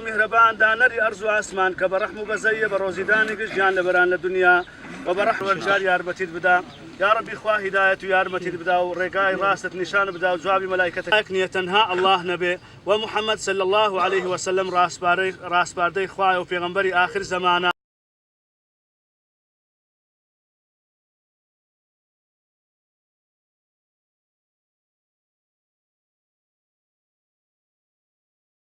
مهربان دانري أرزو عسمان كبرحم بزي بروزيداني جان لبران للدنيا وبرحم والجار يا ربتي بدا يا ربي إخوة هداية يا ربتي بدا ورقاي راسة نشان بدا وجواب ملائكتك تنهى الله نبي ومحمد صلى الله عليه وسلم راس باردي إخوة وفي غنبري آخر زمانه